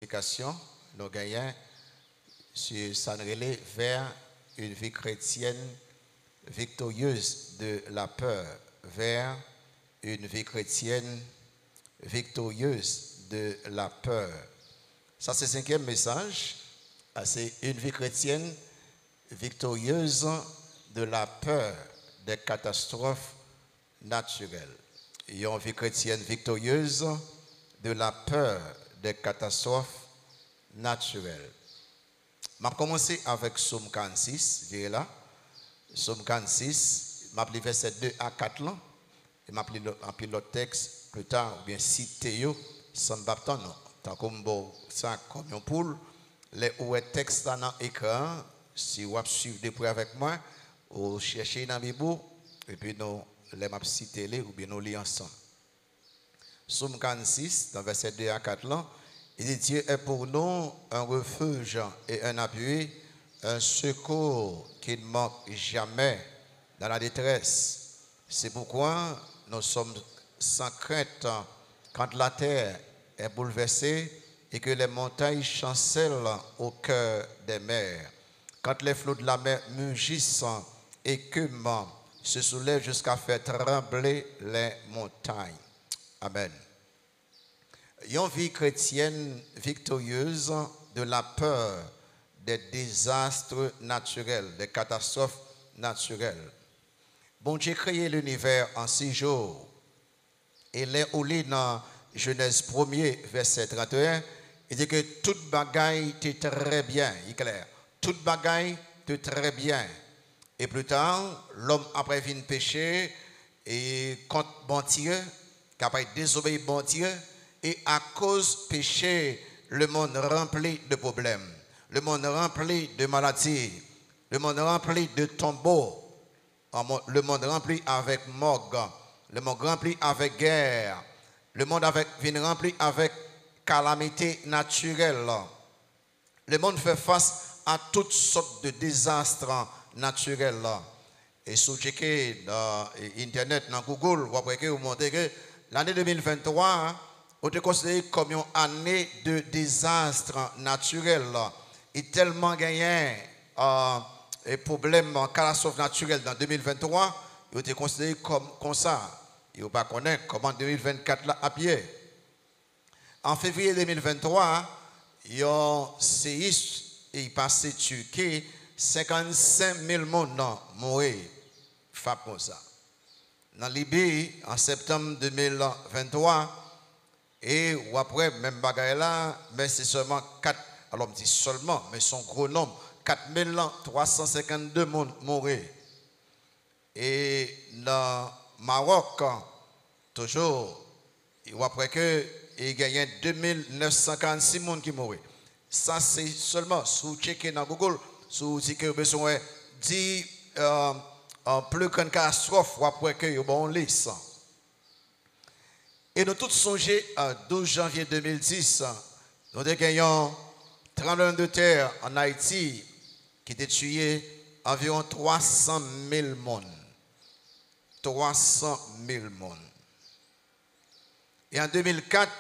prédication, nous gagnons sur Sanrelé vers une vie chrétienne victorieuse de la peur, vers une vie chrétienne victorieuse de la peur. Ça, c'est le cinquième message. C'est une vie chrétienne victorieuse de la peur des catastrophes naturelles. Et une vie chrétienne victorieuse de la peur des catastrophes naturelles. Je vais commencer avec Psaume 46, vous là. Psaume 46, je vais verset 2 à 4 là. Et je vais l'autre texte plus tard, ou bien citer sans baptême, tant comme ça, comme un poule. Les où est texte dans l'écran, si vous suivez de près avec moi, vous cherchez dans la Bible, et puis nous les m'a citer ou bien nous lisons ensemble. Psaume 46, dans verset 2 à 4 là. Il dit, Dieu est pour nous un refuge et un appui, un secours qui ne manque jamais dans la détresse. C'est pourquoi nous sommes sans crainte quand la terre est bouleversée et que les montagnes chancellent au cœur des mers. Quand les flots de la mer mugissent et écument, se soulèvent jusqu'à faire trembler les montagnes. Amen. Une vie chrétienne victorieuse de la peur des désastres naturels, des catastrophes naturelles. Bon Dieu a créé l'univers en 6 jours. Et là, on lit dans Genèse 1er, verset 31, il dit que toute bagaille était très bien, il est clair. Toute bagaille était très bien. Et plus tard, l'homme après vient pécher et contre bon Dieu, capable de désobéir bon Dieu. Et à cause du péché, le monde rempli de problèmes, le monde rempli de maladies, le monde rempli de tombeaux, le monde rempli avec morgue, le monde rempli avec guerre, le monde vient rempli avec calamité naturelle. Le monde fait face à toutes sortes de désastres naturels. Et si vous checkez dans Internet, dans Google, vous montrez que l'année 2023, on est considéré comme une année de désastre naturel. Il y a tellement gagné des problèmes, catastrophes naturelles dans 2023, il est considéré comme ça. Il ne pas connaître comment 2024 là à pied. En février 2023, il y a un séisme et il passé Turquie, 55 000 personnes morts. Fait comme ça. Dans Libye, en septembre 2023, et ou après, même bagaille là, mais c'est seulement 4, alors on dit seulement, mais son gros nombre, 4 352 morts. Et dans Maroc, toujours, ou après que, il y a 2946 personnes qui mourent. Ça, c'est seulement, si vous checkez dans Google, si vous dites que vous avez besoin de plus grande catastrophe, ou après que vous avez une liste. Et nous tous songé à 12 janvier 2010, nous avons gagné un tremblement de terre en Haïti qui a tué environ 300 000 personnes. 300 000 personnes. Et en 2004,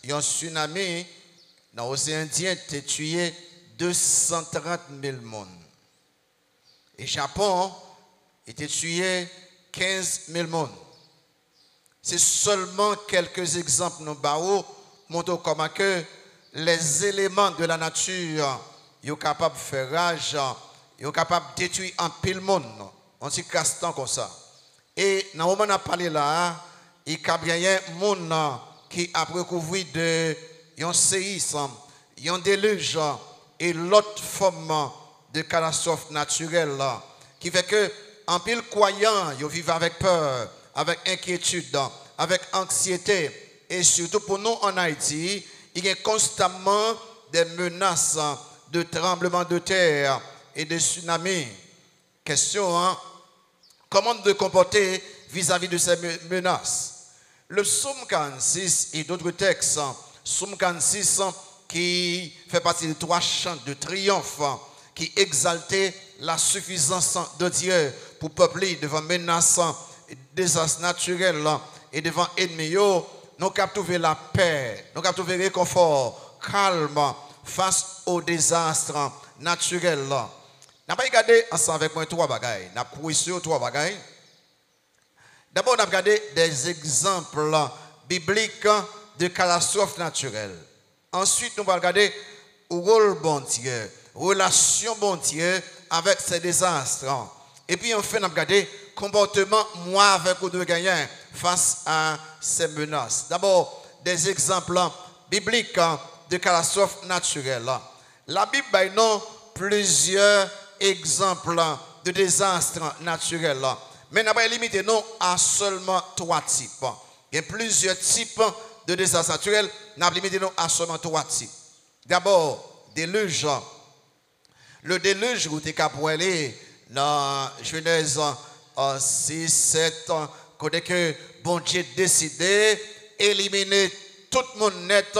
il y a un tsunami dans l'océan Indien qui a tué 230 000 personnes. Et Japon a tué 15 000 personnes. C'est seulement quelques exemples nous montrent comment que les éléments de la nature sont capables de faire rage, sont capables de détruire un pile monde. On s'y casse tant comme ça. Et dans le moment où on a parlé là, il y a bien un monde qui a recouvert de un séisme, un déluge et l'autre forme de catastrophe naturelle qui fait que en pile croyants, ils vivent avec peur, avec inquiétude, avec anxiété. Et surtout pour nous en Haïti, il y a constamment des menaces de tremblements de terre et de tsunamis. Question, hein? Comment nous comporter vis-à-vis de ces menaces? Le psaume 46 et d'autres textes, psaume 46 qui fait partie des 3 chants de triomphe qui exaltaient la suffisance de Dieu pour peupler devant menaces, désastres naturels et devant ennemis. Nous avons trouvé la paix, nous avons trouvé le réconfort, calme face au désastre naturel. N'a pas regardé ensemble avec moi trois bagailles. N'a pas sur trois bagailles. D'abord, on a regardé des exemples bibliques de catastrophes naturelles. Ensuite, nous allons regarder le rôle bon Dieu, relation bon Dieu avec ces désastres. Et puis, enfin, on a regardé le comportement, moi, avec les deux gagnants, face à ces menaces. D'abord, des exemples bibliques de catastrophes naturelles. La Bible donne plusieurs exemples de désastres naturels. Mais nous pas limité non à seulement trois types. Il y a plusieurs types de désastres naturels. Nous avons limité non à seulement trois types. D'abord, déluge. Le déluge, vous êtes capable dans Genèse 6, 7, côté que bon Dieu décidé d'éliminer tout le monde net,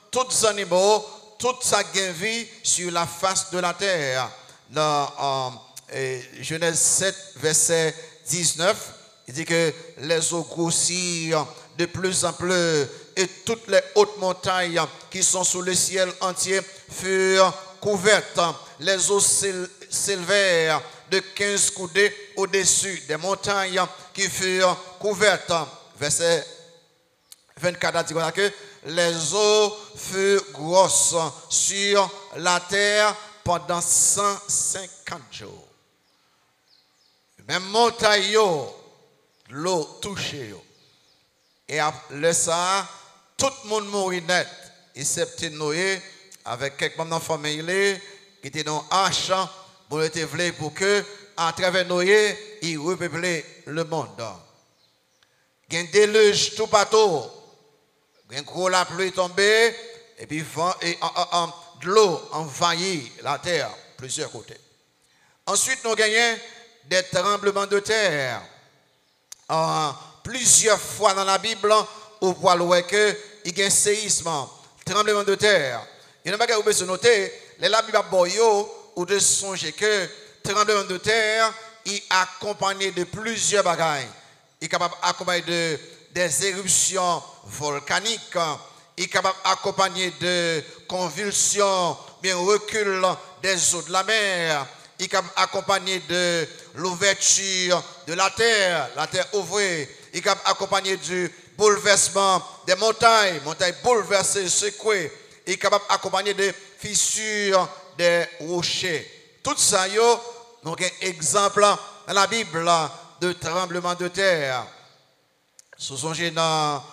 tous les animaux, toute sa vie sur la face de la terre. Dans Genèse 7, verset 19, il dit que les eaux grossirent de plus en plus et toutes les hautes montagnes qui sont sous le ciel entier furent couvertes. Les eaux s'élevèrent de 15 coudées au-dessus des montagnes qui furent couvertes. Verset 24 dit que les eaux furent grosses sur la terre pendant 150 jours. Même montagne, l'eau touchée. Et après ça, tout le monde mourit net. Excepté Noé, avec quelques membres de la famille qui étaient dans l'arche, pour que, à travers Noé, il repeuple le monde. Il y a un déluge tout partout. Il y a un gros la pluie tombée, et puis de l'eau envahit la terre, plusieurs côtés. Ensuite, nous gagnons des tremblements de terre. Plusieurs fois dans la Bible, on voit qu'il y a un séisme, tremblement de terre. Il y a un bagage où vous noter, la Bible ou de songer que tremblement de terre est accompagné de plusieurs bagages. Il est capable d'accompagner des éruptions volcaniques, il est capable d'accompagner de convulsions, bien recul des eaux de la mer. Il est accompagné de l'ouverture de la terre ouvrée. Il est accompagné du bouleversement des montagnes bouleversées, secouées. Il est accompagné de fissures des rochers. Tout ça, nous avons un exemple dans la Bible de tremblement de terre. Songez dans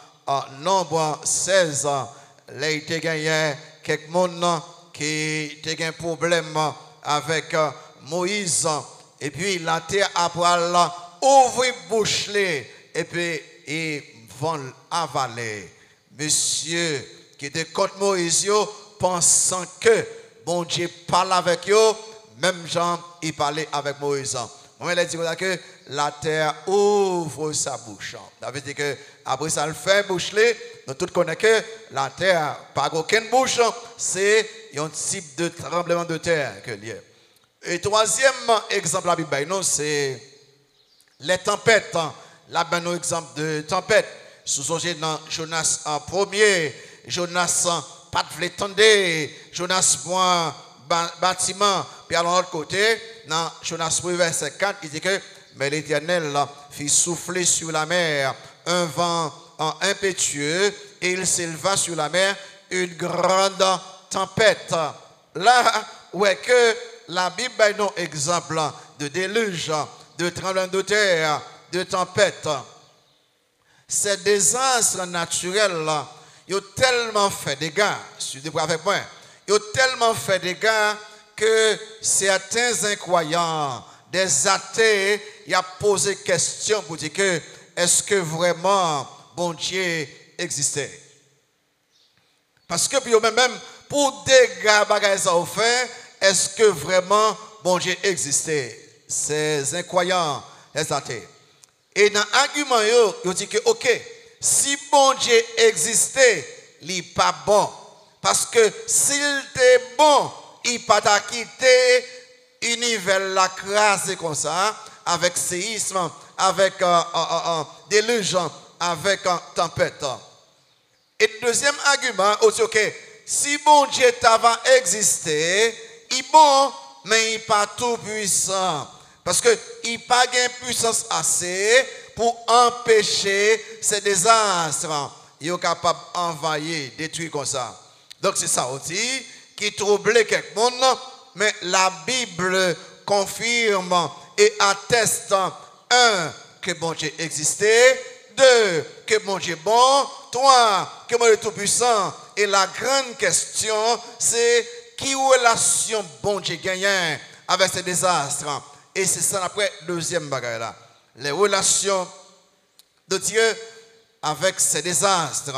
Nombre 16, là, il y a quelques personnes qui ont un problème avec Moïse, et puis la terre après ouvrir bouche et puis ils vont avaler. Monsieur qui était contre Moïse, pensant que bon Dieu parle avec eux, même Jean il parlait avec Moïse. Moi il a dit que la terre ouvre sa bouche. Ça veut dire que après ça le fait bouche, nous tous connaissons que la terre pas aucune bouche, c'est un type de tremblement de terre que lié. Et troisième exemple la Bible, c'est les tempêtes. Là, ben, un exemple de tempête. Sous-songez dans Jonas en premier, Jonas pas de l'étendue, Jonas point bâtiment. Puis à l'autre côté, dans Jonas 1, verset 4, il dit que mais l'Éternel fit souffler sur la mer un vent impétueux et il s'éleva sur la mer une grande tempête. Là, où est que la Bible est un exemple de déluge, de tremblement de terre, de tempête. Ces désastres naturels, ils ont tellement fait des dégâts, avec moi, ils ont tellement fait des dégâts que certains incroyants, des athées, ils ont posé question pour dire que est-ce que vraiment bon Dieu existait? Parce que même pour dégâts bagages ça ont fait, est-ce que vraiment bon Dieu existait? Ces incroyants, les athées. Et dans l'argument, ils disent que, ok, si bon Dieu existait, il n'est pas bon. Parce que s'il était bon, il n'a pas quitté l'univers la crasé comme ça, avec séisme, avec déluge, avec tempête. Et le deuxième argument, aussi, ok, si bon Dieu t'avait existé, il est bon, mais il n'est pas tout puissant. Parce qu'il n'a pas de puissance assez pour empêcher ces désastres. Il est capable d'envahir, détruire comme ça. Donc c'est ça aussi qui trouble quelqu'un. Mais la Bible confirme et atteste, un, que bon Dieu existait, deux, que bon Dieu est bon, trois, que bon Dieu est tout puissant. Et la grande question, c'est qui relation bon Dieu gagne avec ces désastres. Et c'est ça après deuxième bagaille là. Les relations de Dieu avec ces désastres.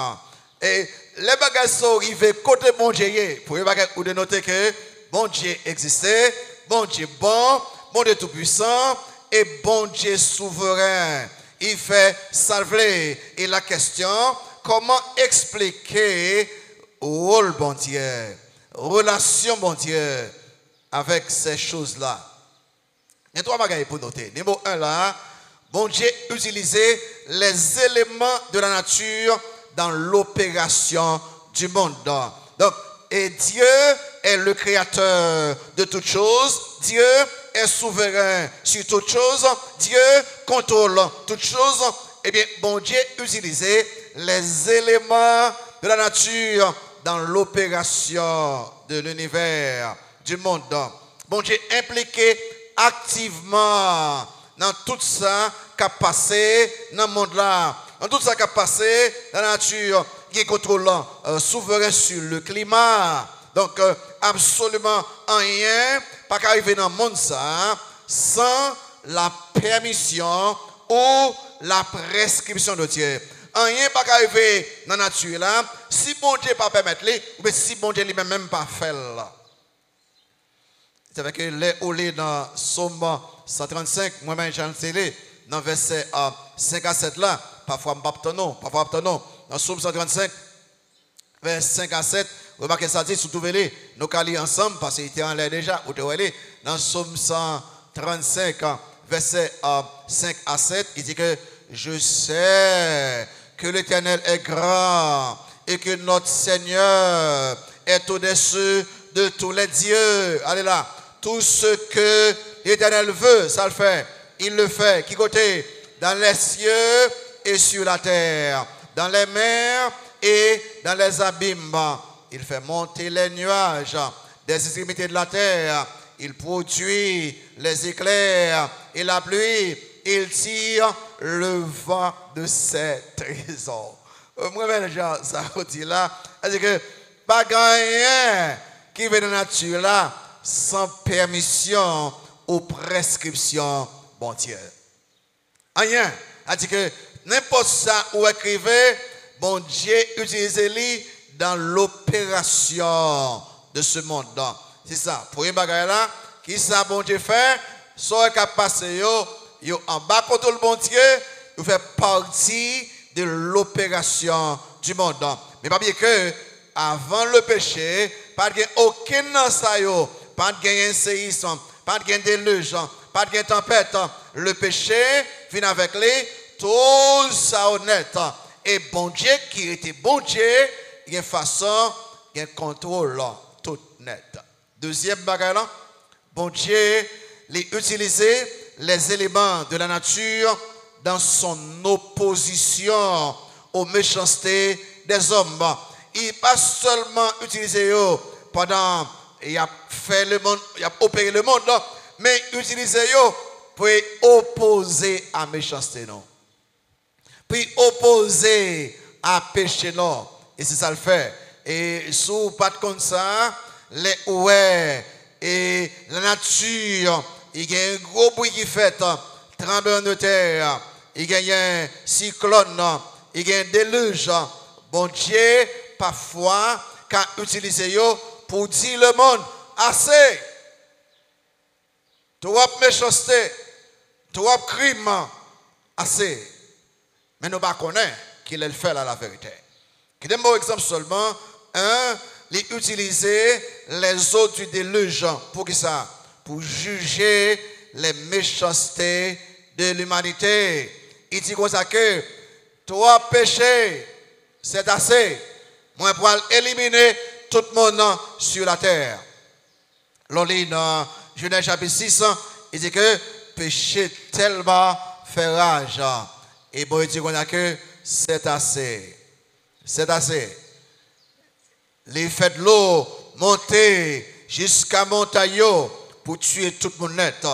Et les bagages sont arrivés côté bon Dieu. Pour vous de noter que bon Dieu existait, bon Dieu bon, bon Dieu tout puissant et bon Dieu souverain. Il fait salver. Et la question, comment expliquer rôle bon Dieu, relation bon Dieu avec ces choses-là? Il y a trois bagages pour noter. Numéro 1 là, bon Dieu utilisait les éléments de la nature dans l'opération du monde. Donc, et Dieu est le créateur de toutes choses. Dieu est souverain sur toutes choses. Dieu contrôle toutes choses. Eh bien, bon Dieu utilisait les éléments de la nature dans l'opération de l'univers, du monde. Bon Dieu impliqué activement dans tout ça qui a passé dans le monde là, dans tout ça qui a passé dans la nature, qui contrôle souverain sur le climat. Donc absolument rien pas qu'arriver dans le monde ça sans la permission ou la prescription de Dieu. Rien pas qu'arriver dans la nature là si bon Dieu pas permettre ou si bon Dieu lui-même même pas fait là. C'est vrai que les dans Somme 135, moi-même j'ai enseigné dans verset 5 à 7 là, parfois je ne parfois pas non. Dans Somme 135, verset 5 à 7, remarquez ça dit, surtout nous allons ensemble parce qu'il était en l'air déjà. Dans Somme 135, verset 5 à 7, il dit que je sais que l'Éternel est grand et que notre Seigneur est au-dessus de tous les dieux. Allez là. Tout ce que l'Éternel veut, ça le fait. Il le fait. Qui côté? Dans les cieux et sur la terre. Dans les mers et dans les abîmes. Il fait monter les nuages des extrémités de la terre. Il produit les éclairs et la pluie. Il tire le vent de ses trésors. Moi-même, ça dit là. C'est-à-dire que pas rien qui vient de la nature là sans permission ou prescription, bon Dieu. Rien. C'est-à-dire que n'importe ça où écrivez, bon Dieu utilise-les dans l'opération de ce monde. C'est ça. Pour une bagarre là, qui ça bon Dieu fait, soit qu'à passer yo en bas contre le bon Dieu, il fait partie de l'opération du monde. Mais pas bien que avant le péché, pas de aucun dans pas de séisme, pas de déluge, pas de tempête. Le péché vient avec lui, tout ça honnête. Et bon Dieu qui était bon Dieu, il y a une façon, il y a un contrôle tout net. Deuxième bagarre, bon Dieu, il utilisait les éléments de la nature dans son opposition aux méchancetés des hommes. Il n'a pas seulement utilisé pendant il a fait le monde, il a opéré le monde, mais utilisé pour opposer à méchanceté non. Puis opposer à péché non. Et c'est ça le fait. Et sous pas comme ça, les ouais et la nature, il y a un gros bruit qui fait, tremblement de terre, il y a un cyclone, il y a un déluge. Bon Dieu, parfois, qu'a utilisé pour dire le monde, assez, trop méchanceté, trop crime, assez. Mais nous ne connaissons pas qu'il le fait là la vérité. Je donne un exemple seulement. Un, il utiliser les eaux du déluge pour qui ça? Pour juger les méchancetés de l'humanité. Il dit comme ça que trois péchés, c'est assez. Moi, pour éliminer tout le monde sur la terre. L'on lit dans Genèse chapitre 6, il dit que péché tellement fait rage. Et bon, il dit qu'on a que c'est assez. C'est assez. Les fait de l'eau monter jusqu'à montagne pour tuer tout le monde net.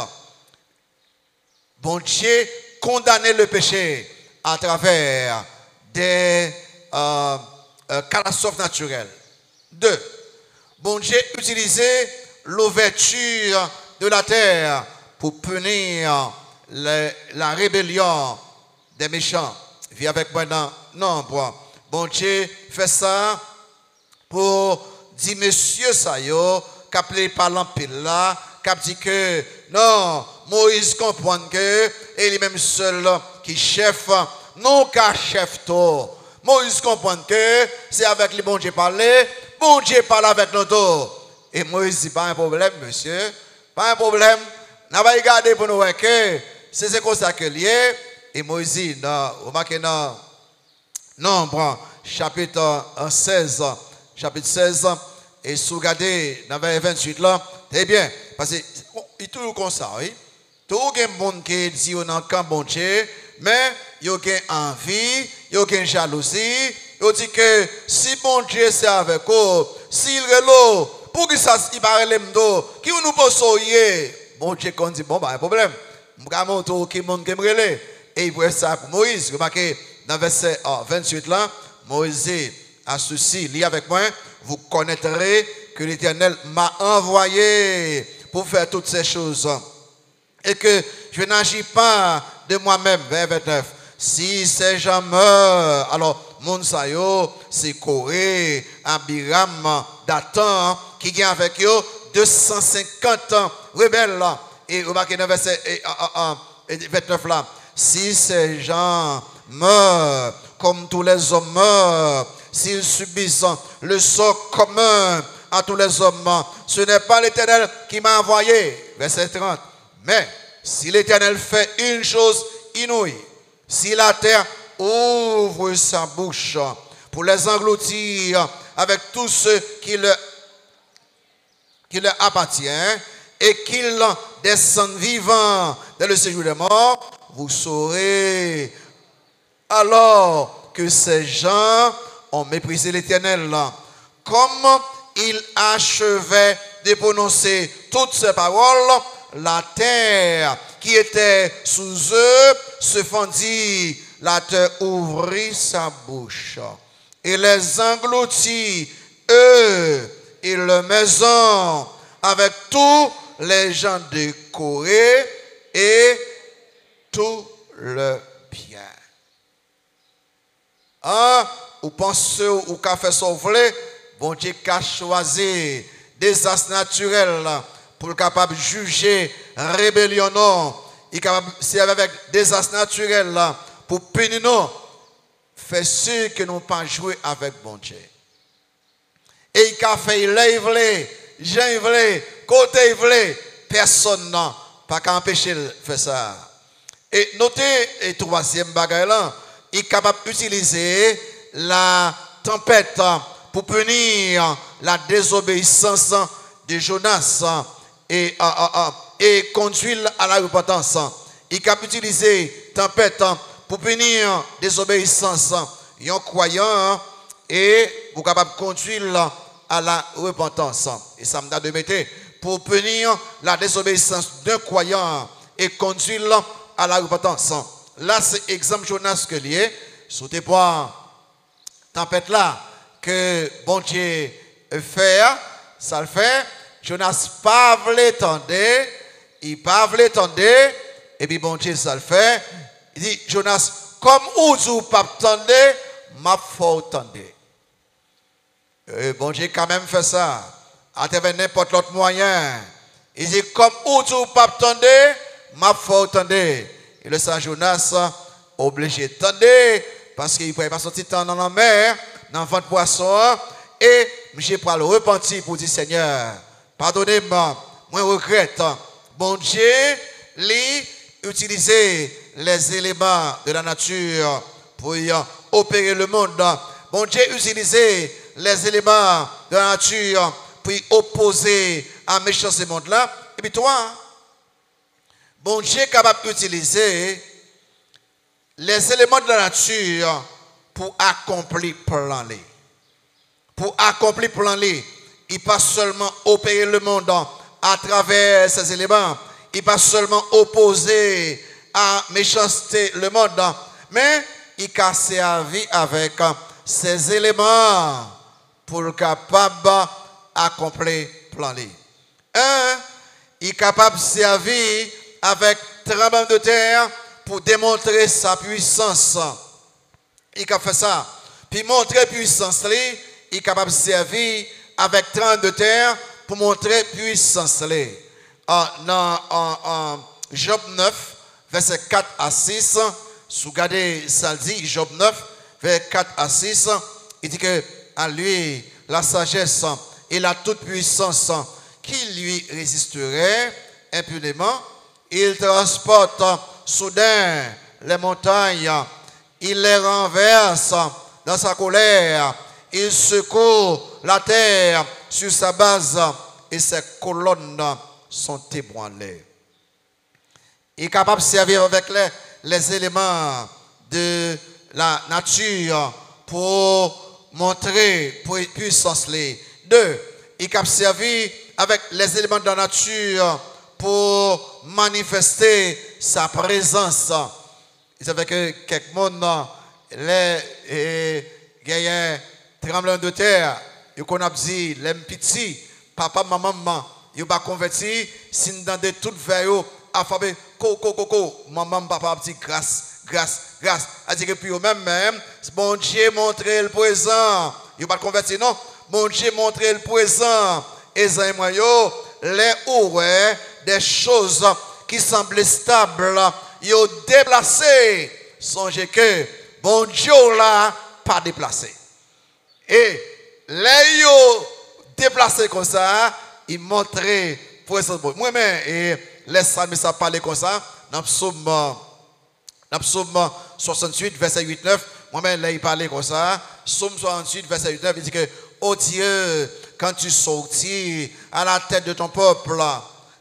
Bon Dieu condamnait le péché à travers des catastrophes naturelles. 2. Bon Dieu utilisait l'ouverture de la terre pour punir la rébellion des méchants. Viens avec moi dans nombre. Bon Dieu fait ça pour dire monsieur ça yo, qu'appelé par l'empile là, qui dit que non, Moïse comprend que et lui-même seul qui chef, non qu'à chef tout. Moïse comprend que c'est avec les bon Dieu parler, bon Dieu parle avec nous tout. Et Moïse dit pas un problème, monsieur, pas un problème. N'a pas regardé pour nous voir que c'est comme ça que lié. Et Moïse dit, remarquez dans Nombre, chapitre 16, et si vous regardez dans le 28 là, c'est bien, parce que il est toujours comme ça, oui. Tout le monde qui dit on a un camp bon Dieu, mais il y a une envie, il y a une jalousie, il dit que si bon Dieu c'est avec vous, s'il est là, pour que ça il parle l'emdo, qui nous peut soyer, bon Dieu qu'on dit bon bah un problème, m'gamo tout qui monde qui me et il voit ça pour Moïse. Remarquez dans verset 28 là, Moïse a ceci, lis avec moi, vous connaîtrez que l'Éternel m'a envoyé pour faire toutes ces choses et que je n'agis pas de moi-même. Vers 29. Si ces gens meurent, alors Monsayo, c'est Corée, Abiram, Dathan, qui vient avec eux 250 rebelles là. Et remarquez dans verset 29 là. Si ces gens meurent comme tous les hommes meurent, s'ils subissent le sort commun à tous les hommes, ce n'est pas l'Éternel qui m'a envoyé. Verset 30. Mais si l'Éternel fait une chose inouïe, si la terre ouvre sa bouche pour les engloutir avec tout ce qui leur appartient et qu'ils descendent vivants dans le séjour des morts, vous saurez alors que ces gens ont méprisé l'Éternel. Comme ils achevaient de prononcer toutes ces paroles, la terre qui était sous eux se fendit, la terre ouvrit sa bouche et les engloutit, eux et leur maison, avec tous les gens de Corée et tout le bien. Ou pensez ou qu'a fait sauver, bon Dieu qu'a choisi des as naturels pour être capable de juger rébellion non. Il est capable de servir avec des as naturels pour punir nous. Fait sûr que nous ne pas jouer avec bon Dieu. Et il a fait il Jean voulait, côté il voulait, personne n'a pas qu'à empêcher de faire ça. Et notez, et troisième bagaille là, il est capable d'utiliser la tempête pour punir la désobéissance de Jonas et conduire à la repentance. Il est capable d'utiliser la tempête pour punir la désobéissance d'un croyant et pour capable de conduire à la repentance. Et ça me donne de mettre pour punir la désobéissance d'un croyant et conduire à la repentance. Là, c'est exemple Jonas que lié. Sous tes points, tempête là, que bon Dieu fait, ça le fait. Jonas pas voulu tendre, il pas voulu tendre, et puis bon Dieu ça le fait. Il dit, Jonas, comme ou pas tendre, m'a faut tendre. Bon Dieu quand même fait ça, à travers n'importe l'autre moyen. Il dit, comme ou pas tendre, m'a faut tendre. Et le Saint Jonas, obligé de tendre, parce qu'il ne pouvait pas sortir dans la mer, dans le ventre poisson, et j'ai pas le repentir pour dire, Seigneur, pardonnez-moi, moi regrette. Bon Dieu, lui, utiliser les éléments de la nature pour y opérer le monde. Bon Dieu, utiliser les éléments de la nature pour opposer à méchant ce monde-là. Et puis toi, bon Dieu est capable d'utiliser les éléments de la nature pour accomplir plan. Pour accomplir plan, il pas seulement opérer le monde à travers ces éléments, il pas seulement opposer à méchanceté le monde, mais il a servi avec ces éléments pour capable accomplir plan. Un, il est capable de servir avec tremblement de terre pour démontrer sa puissance. Il a fait ça. Puis montrer puissance, il est capable de servir avec tremblement de terre pour montrer puissance. Dans Job 9, verset 4 à 6, si vous regardez ça dit, Job 9, verset 4 à 6, il dit que à lui, la sagesse et la toute-puissance qui lui résisterait impunément, il transporte soudain les montagnes, il les renverse dans sa colère, il secoue la terre sur sa base et ses colonnes sont ébranlées. Il est capable de servir avec les éléments de la nature pour montrer puissance. Deux, il est capable de servir avec les éléments de la nature pour manifester sa présence. Il savait que quelqu'un, les tremblements de terre, il a dit, les petits, papa, maman, ils pas converti, si dans de toutes veilles, alphabet, maman, papa, petit, grâce. A dit que puis même, bon Dieu montrer le présent. Ils pas converti, non? Bon Dieu montrer le présent. Et ça, les ouvrez des choses qui semblaient stables, ils ont déplacé. Songez que bon Dieu là, pas déplacé. Et les ont déplacé comme ça, ils montraient présence. Moi-même, et les psalmistes ça parler comme ça, dans Psaume 68, verset 8-9, moi-même, là, il parlait comme ça. Psaume 68, verset 8-9, il dit que, oh Dieu, quand tu sortis à la tête de ton peuple,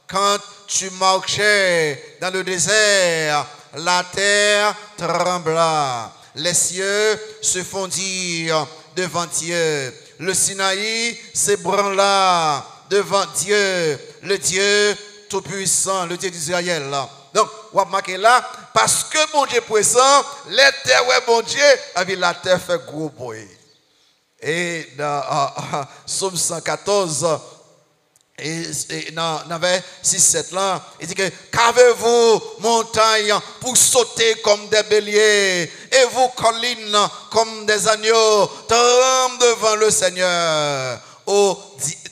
quand tu marchais dans le désert, la terre trembla, les cieux se fondirent devant Dieu, le Sinaï s'ébranla devant Dieu, le Dieu tout-puissant, le Dieu d'Israël. Donc, on va marquer là, parce que mon Dieu est présent, les terres, ouais, mon Dieu, et la terre fait gros bruit. Et dans Psaume 114, et dans vers 6-7 là, il dit que qu'avez-vous montagne pour sauter comme des béliers, et vous collines comme des agneaux, tremblent devant le Seigneur, ô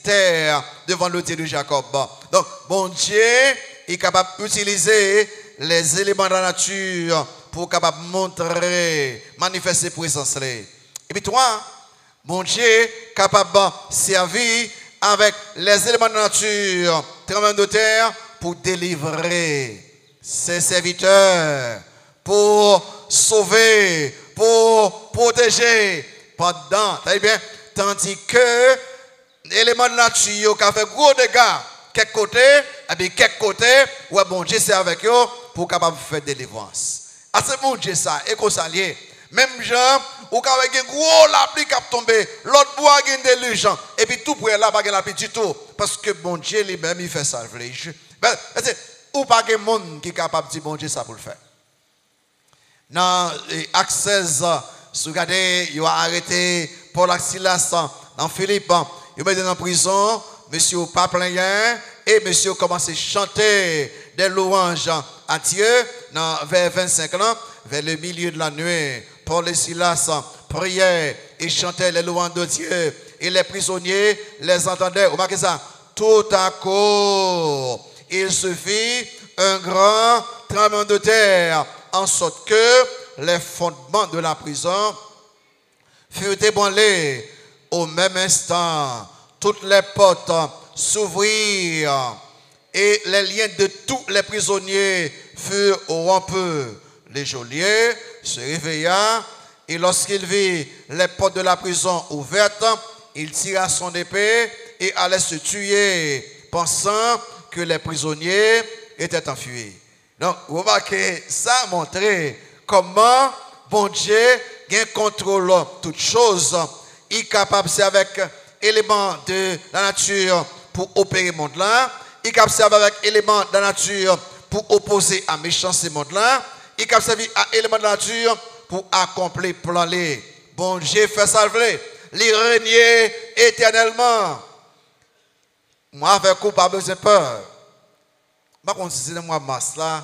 terre, devant le Dieu de Jacob. Donc, bon Dieu est capable d'utiliser les éléments de la nature pour capable montrer, manifester présence. Et puis toi, bon Dieu est capable de servir avec les éléments de la nature, tremblement de terre, pour délivrer ses serviteurs, pour sauver, pour protéger pendant, très bien, tandis que l'élément de la nature qui a fait gros dégâts, quel côté, et bien quel côté, ouais, bon Dieu c'est avec eux pour capable faire délivrance. Ah, c'est bon Dieu ça, et qu'on s'allie. Même gens, ou quand il y a un gros la pluie qui a tombé, l'autre bois a une déluge, et puis tout pour là, pas la pluie du tout. Parce que bon Dieu lui-même, il fait ça. Ou pas de monde qui est capable de dire bon Dieu ça pour le faire. Dans Acte 16, si vous regardez, il a arrêté Paul et Silas dans Philippe, il a mis dans prison, monsieur pas plein, et monsieur a commencé à chanter des louanges à Dieu, vers 25 ans, vers le milieu de la nuit. Paul et Silas priaient et chantaient les louanges de Dieu. Et les prisonniers les entendaient. Vous remarquez ça? Tout à coup, il se fit un grand tremblement de terre, en sorte que les fondements de la prison furent ébranlés. Au même instant, toutes les portes s'ouvrirent et les liens de tous les prisonniers furent rompus. Le geôlier se réveilla et lorsqu'il vit les portes de la prison ouvertes, il tira son épée et allait se tuer, pensant que les prisonniers étaient enfuis. Donc, vous remarquez, ça montre comment bon Dieu contrôle toutes choses. Il est capable de servir avec éléments de la nature pour opérer le monde là. Il est capable de servir avec éléments de la nature pour opposer à méchant ce monde là. Il est capable de servir à éléments de la nature pour accomplir le plan. Bon Dieu fait salver. Il régner éternellement. Moi, avec vous, pas besoin de peur. Par contre, si c'est le mois de mars là,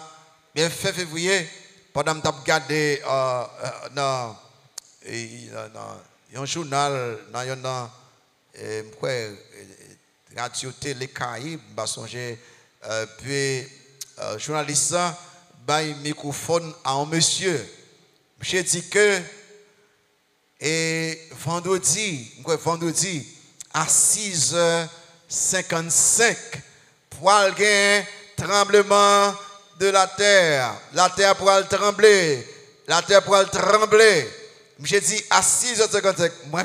bien fin février, pendant que je regardé dans un journal, dans radio télé Caraïbes, puis journaliste a un microphone à un monsieur. J'ai dit que vendredi à 6h55, pour un tremblement de la terre pourra trembler, J'ai dit à 6h55, moi,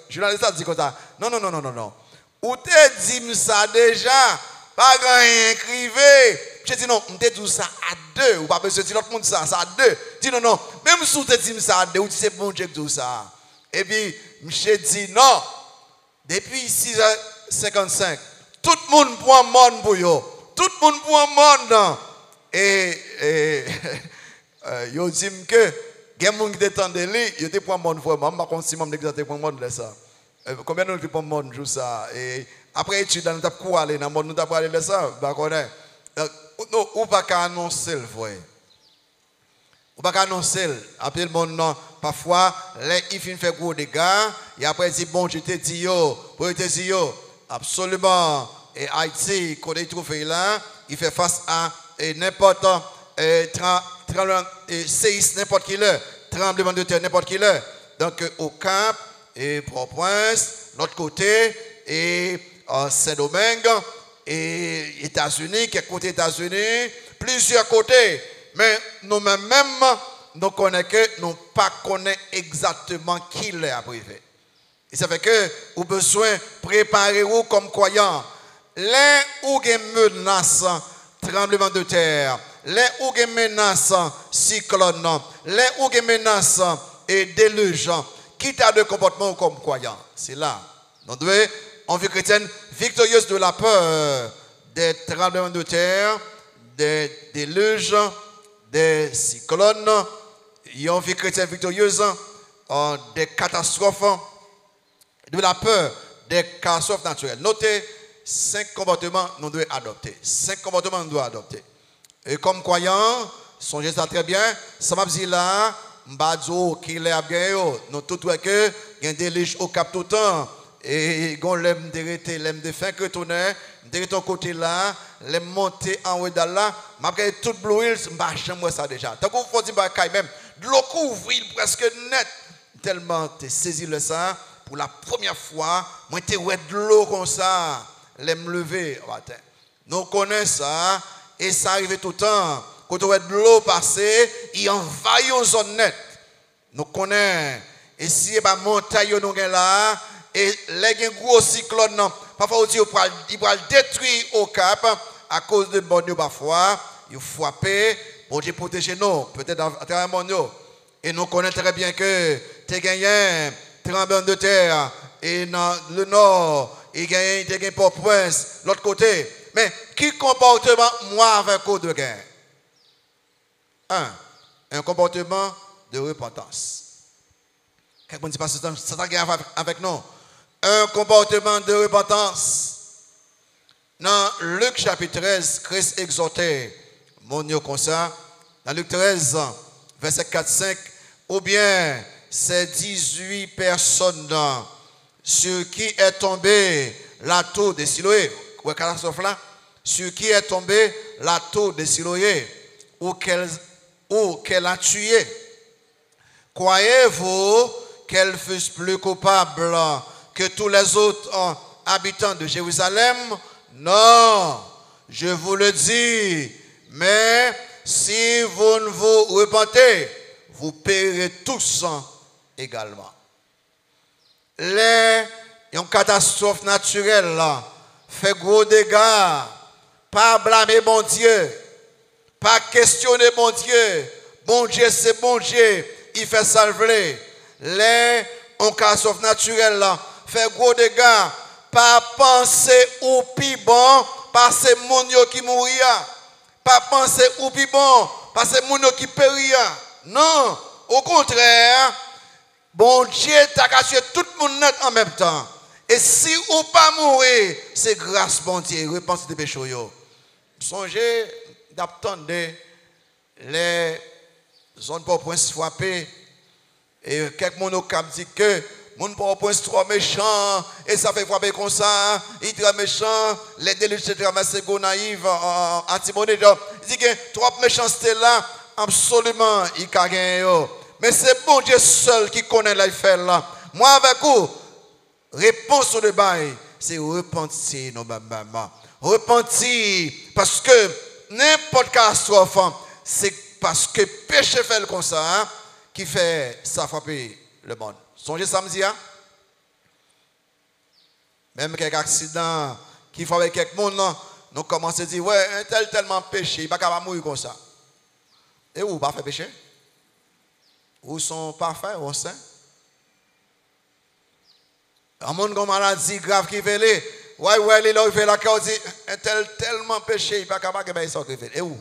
journaliste a dit comme ça. Non. Ou te dit ça déjà, pas rien écrivé. J'ai dit non, on te dit ça à deux, ou pas besoin de dire l'autre monde ça à deux. Dis non, même si on te dit ça à deux, ou tu sais bon Dieu que tout ça. Et puis, j'ai dit non, depuis 6h55, tout le monde prend un monde pour eux. Tout le monde prend un monde. Et yo dit que il y a des gens qui détendent lui, ils te prend un monde vraiment. Je ne sais pas si je vais prendre un monde de ça. Combien de gens prennent un monde pour ça? Et après étude, nous avons aller dans le monde, nous avons aller de ça. Non, ou pas qu'à annoncer le vrai. Ou pas qu'à annoncer. Après le monde, non. Parfois, il finit faire gros dégâts. Et après, il dit, bon, je te dis, absolument. Et Haïti, quand il trouve là, il fait face à n'importe séisme, n'importe qui là, tremblement de terre, n'importe qui là. Donc, au Cap, et Port-au-Prince, l'autre côté, et Saint-Domingue, et États-Unis, quelques côtés États-Unis, plusieurs côtés. Mais nous-mêmes, nous connaissons que nous ne connaissons pas exactement qui l'a privé. Et ça fait que vous avez besoin de préparer vous comme croyants. Les ou des menaces, tremblement de terre, les ou des menaces, cyclone, les ou des menaces et déluge, qui t'a de comportement comme croyants. C'est là. Nous devons, en vie chrétienne, victorieuse de la peur, des tremblements de terre, des déluges, des cyclones, en vie chrétienne victorieuse, des catastrophes, de la peur, des catastrophes naturelles. Notez 5 comportements que nous devons adopter. 5 comportements que nous devons adopter. Et comme croyants, songez ça très bien, ça m'a dit là, m'badzo qui l'a bien, nous tout que il y a des déluges au cap tout le temps. Et on l'aime déréter, l'aime de fin que tourner, de ton côté là, l'aime monter en haut là, m'après tout bleu, j'aime ça déjà. Tant qu'on faut dire même, de l'eau couvre presque net, tellement tu saisi le ça pour la première fois, moi tu ouais de l'eau comme ça, l'aime lever matin. Nous connaissons ça et ça arrive tout le temps. Quand tu vois de l'eau passer, il envahit une zone nette. Nous connaissons et si pas montagne nous là et les gros cyclones, parfois il va détruire au cap à cause de bon Dieu parfois, il faut frapper pour Dieu protéger nous, peut-être à travers mon Dieu. Et nous connaissons très bien que tu as gagné un tremblement de terre et dans le nord, il y a gagné Port-au-Prince, l'autre côté. Mais qui comportement moi avec eux de gain? Un comportement de repentance. Quelqu'un dit pas ça avec nous. Un comportement de repentance. Dans Luc chapitre 13, Christ exhortait mon Dieu comme ça. Dans Luc 13, verset 4-5, ou bien ces 18 personnes sur qui est tombé la tour de Siloé, ou catastrophe là, sur qui est tombé la tour de Siloé, ou qu'elle a tué. Croyez-vous qu'elle fût plus coupable que tous les autres habitants de Jérusalem? Non, je vous le dis, mais si vous ne vous repentez, vous paierez tous également. Les une catastrophe naturelle là, fait gros dégâts, pas blâmer bon Dieu, pas questionner bon Dieu. Bon Dieu, c'est bon Dieu, il fait salver. Les en catastrophe naturelle là, fait gros dégâts, pas penser ou pi bon, parce que mon yo qui mourir. Pas penser ou pi bon, parce que mon yo qui périr. Non, au contraire, bon Dieu t'a caché tout le monde net en même temps. Et si ou pas mourir, c'est grâce bon Dieu, repentez de péché yo. Songez d'attendre les zones pour point frapper et quelques monde au dit que mon pour point trop méchant et ça fait frapper comme ça, il très méchant, les déluges traversent go naïve antimonide. Il dit que trop méchanceté là absolument il ka gagner. Mais c'est bon Dieu seul qui connaît la faire là. Moi avec vous, réponse au débat, c'est repentir non maman. Repentir parce que n'importe quelle catastrophe, c'est parce que péché fait comme ça hein, qui fait ça frapper le monde. Songez samedi hein? Même quelques accidents qui font avec quelques monde nous commençons à dire ouais un tel tellement péché, il va pas mourir comme ça. Et où pas faire péché? Où sont parfaits, où saints? Un monde comme maladie grave qui fait les ouais il a fait la cause dit un tel tellement péché, il va pas capable ça qui fait. Et où?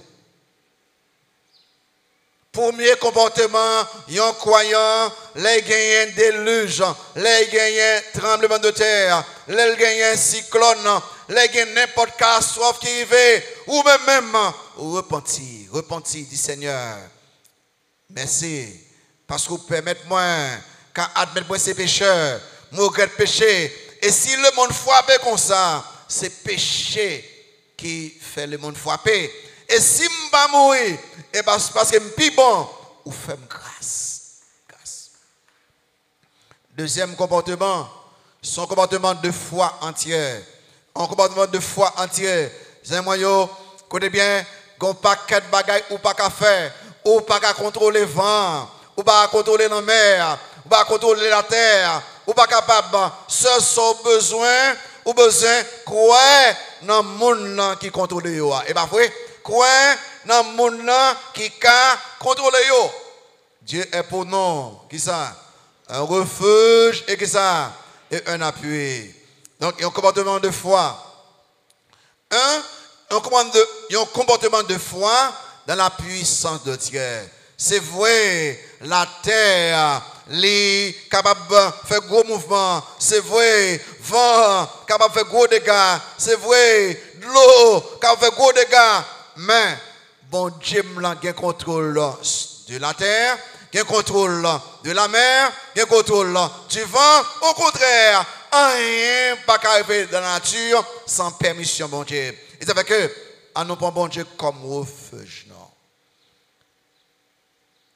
Premier comportement, yon croyant, les gagnants déluge, les gagnants tremblement de terre, les gagnants cyclone, les gagnants n'importe quelle catastrophe qui arrive, ou même, repentir, dit Seigneur. Merci, parce que vous permettez moi, quand admettre moi ces pécheurs, moi regrette péché, et si le monde frappe comme ça, c'est péché qui fait le monde frapper. Et si je ne vais pas mourir, parce que je suis bon, ou fais grâce. Deuxième comportement, son comportement de foi entière. Un comportement de foi entière. C'est moi, écoutez bien, qu'on pas quatre bagailles ou pas qu'à faire, ou pas qu'à contrôler le vent, ou pas qu'à contrôler la mer, ou pas qu'à contrôler la terre, ou pas capable. Seul son besoin, ou besoin, croire dans le monde qui contrôle yo. Et pas vrai? Quoi dans le monde qui a contrôlé yo. Dieu est pour nous. Qui ça? Un refuge et qui ça? Et un appui. Donc, il y a un comportement de foi. Un comportement de foi dans la puissance de Dieu. C'est vrai, la terre, les capable de faire gros mouvements. C'est vrai, vent capable de faire gros dégâts. C'est vrai, l'eau capable de faire gros dégâts. Mais, bon Dieu a contrôle de la terre, a contrôle de la mer, a contrôle du vent. Au contraire, rien pas arriver dans la nature sans permission, bon Dieu. Et ça fait que, nous prenons bon Dieu comme refuge. Non.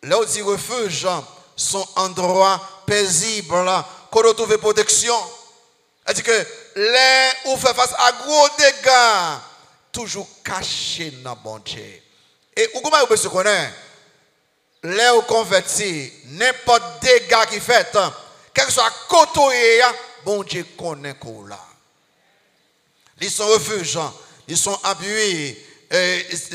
Là où dit refuge, son endroit paisible, qu'on retrouve protection. C'est-à-dire que, là où fait face à gros dégâts, toujours caché dans bon Dieu. Et comment vous se connaître? Là où converti, n'importe dégâts qui fait, quel que soit côté, bon Dieu connaît quoi là. Ils sont refuges, ils sont appuyés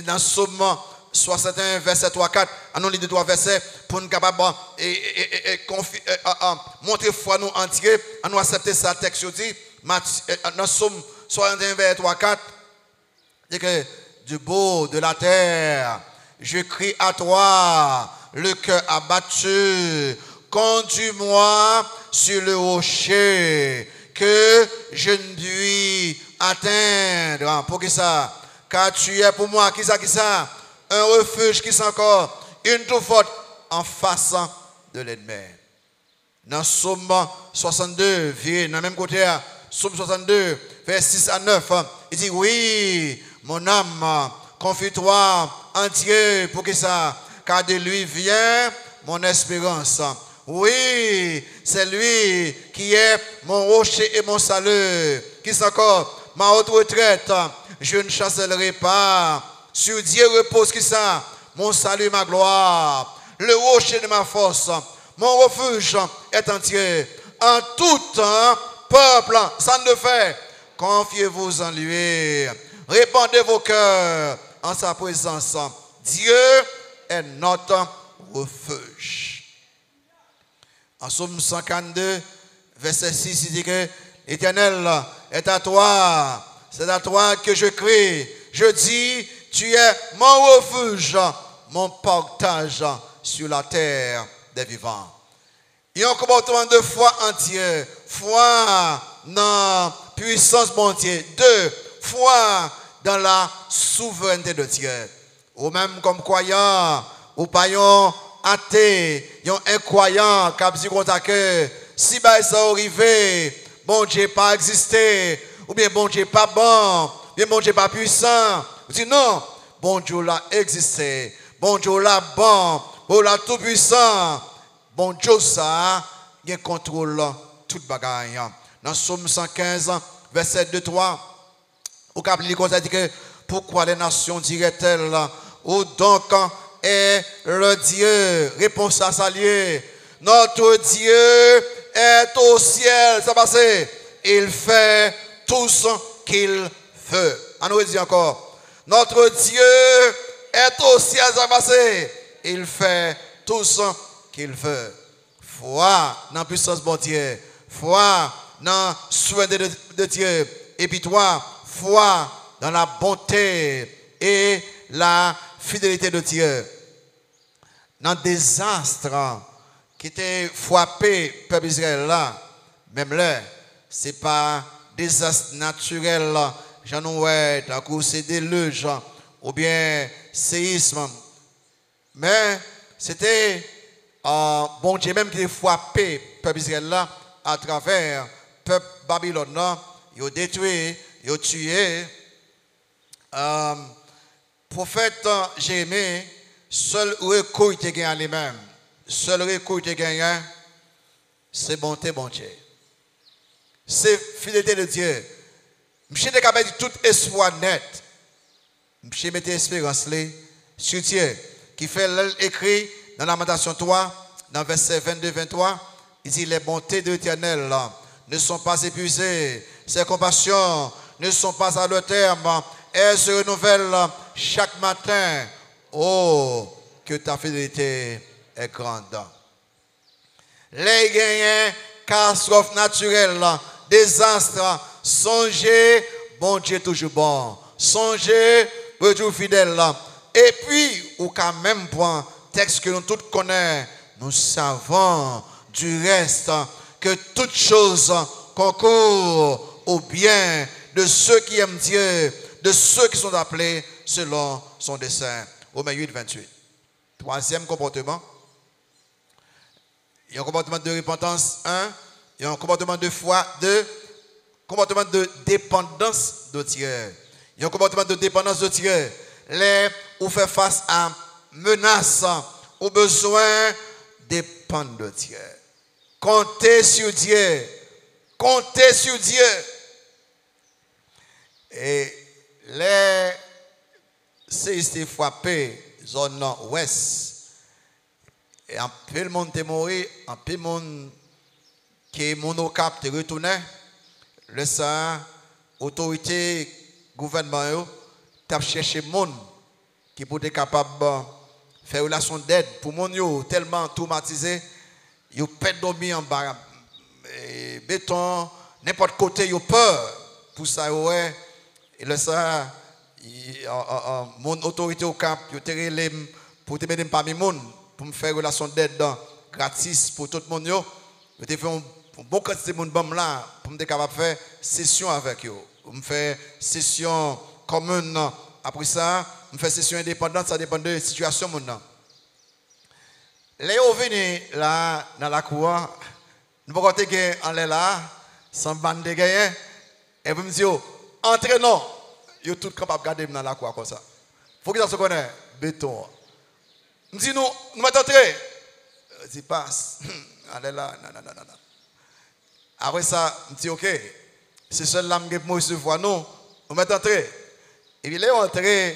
dans Somme 61, verset 3-4. On lit 2-3 versets pour nous capable montrer foi nous entier, à nous accepter ça texte dit dans Somme 61, verset 3-4. Que du beau de la terre, je crie à toi, le cœur abattu, conduis-moi sur le rocher, que je ne puis atteindre. Pour qui ça? Car tu es pour moi, qui ça? Un refuge qui s'encore, une tour forte en face de l'ennemi. Dans Somme 62, viens dans le même côté, Somme 62, verset 6 à 9, il dit oui, mon âme, confie-toi en Dieu pour que ça, car de lui vient mon espérance. Oui, c'est lui qui est mon rocher et mon salut. Qui c'est encore ma haute retraite? Je ne chancellerai pas. Sur Dieu repose qui ça? Mon salut, ma gloire. Le rocher de ma force. Mon refuge est en Dieu. En tout temps, peuple, sans de faire, confiez-vous en lui. Répandez vos cœurs en sa présence. Dieu est notre refuge. En Psaume 142, verset 6, il dit que l'Éternel est à toi. C'est à toi que je crie. Je dis, tu es mon refuge, mon partage sur la terre des vivants. Il y a un comportement de foi en Dieu. Foi dans la puissance de Dieu. 2. Foi dans la souveraineté de Dieu. Ou même comme croyant, ou païen athée, un incroyant qui a dit que si ça arrive, bon Dieu pas existé, ou bien bon Dieu pas bon, bien bon Dieu pas puissant. Vous dites non, bon Dieu là existé, bon Dieu là bon, bon là tout puissant, bon Dieu ça, il contrôle toute bagaille. Dans Psaume 115, verset 2-3, au cap il dit que pourquoi les nations diraient-elles, ou donc est le Dieu, réponse à s'allier, notre Dieu est au ciel, ça passe, il fait tout ce qu'il veut. On nous dit encore, notre Dieu est au ciel, ça passe, il fait tout ce qu'il veut. Foi dans la puissance de Dieu, foi dans le soin de Dieu, et puis toi, foi dans la bonté et la fidélité de Dieu. Dans le désastre qui était frappé peuple Israël là, même là, ce n'est pas désastre naturel, j'en ai d'un coup c'est déluge ou bien séisme, mais c'était bon Dieu même qui a frappé peuple Israël là à travers peuple Babylone là, il a détruit, il a tué. Prophète Jérémie, seul recours qui gagne lui-même, seul recours qui gagne, c'est bonté, bon Dieu. C'est fidélité de Dieu. Je suis capable de tout espoir net. Je mets espérance sur Dieu, qui fait l'écrit dans Lamentation 3, dans verset 22-23, il dit les bontés de l'Éternel ne sont pas épuisées, ses compassions ne sont pas à leur terme, elles se renouvellent chaque matin. Oh, que ta fidélité est grande. Les gagnants, catastrophes naturelles, désastres, songez, bon Dieu toujours bon. Songez, toujours fidèle. Et puis, ou quand même point, texte que nous tous connaissons, nous savons du reste que toute chose concourt au bien de ceux qui aiment Dieu, de ceux qui sont appelés selon son dessein. Romains 8, 28. Troisième comportement. Il y a un comportement de repentance, 1. Il y a un comportement de foi, 2. Comportement de dépendance de Dieu. Il y a un comportement de dépendance de Dieu. Les où fait face à menaces, aux besoins, dépendent de Dieu. Comptez sur Dieu. Comptez sur Dieu. Et les séismes frappés, zone ouest, et un peu le monde est mort, un peu le monde qui est monocap est retourné, le ça, autorité, gouvernement, t'a cherché le monde qui peut être capable de faire relation d'aide pour les gens tellement traumatisés, ils peuvent dormir en bas, béton, n'importe côté, ils ont peur pour ça, ouais. Et là, ça, mon autorité au cap, je te pour te mettre parmi les gens, pour me faire relation d'aide gratis pour tout le monde. Je te fais un bon quantité de monde là, pour me capable de faire session avec eux. Je me fais session commune. Après ça, je fais session indépendante, ça dépend de la situation. Les gens viennent là, dans la cour, nous pouvons dire qu'on est là, sans bande de gagnants, et vous me dites, entrez non. Vous êtes tous capables de garder dans la cour comme ça. Il faut que ça se connaisse. Béton. Je dis, nous mettons entrer. Je dis, passe. Allez là. Non. Après ça, je dis, ok. C'est seul l'âme qui me recevoir. Non. Nous mettons entrer. Et puis, là, on entre. Et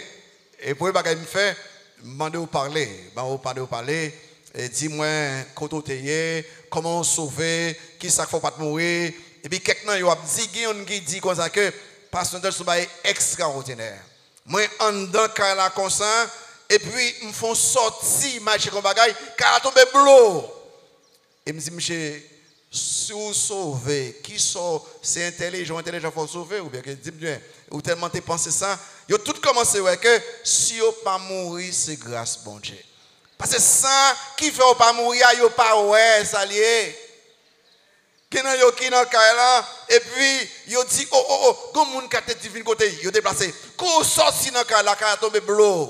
pour que je me fais, je demande de vous parler. Et dis-moi, comment sauver, qui ça ne faut pas te mourir. Et puis quelqu'un yo a dit qui dit comme ça que pasteur Tel son bail extraordinaire. Moi en dedans car la comme ça et puis me font sortir marcher comme bagaille car tombe bleu. Et me dit monsieur sous sauver qui sont c'est intelligent faut sauver ou bien que dis bien ou tellement tu pensé ça yo tout commencé ouais que si yo pas mourir c'est grâce bon Dieu. Parce que ça qui fait pas mourir yo pas ouais ça lié. Qui nan là et puis yo dit oh comme moun ka tête divine côté yo déplacé ko sorti nan ka la ka tomber bleu.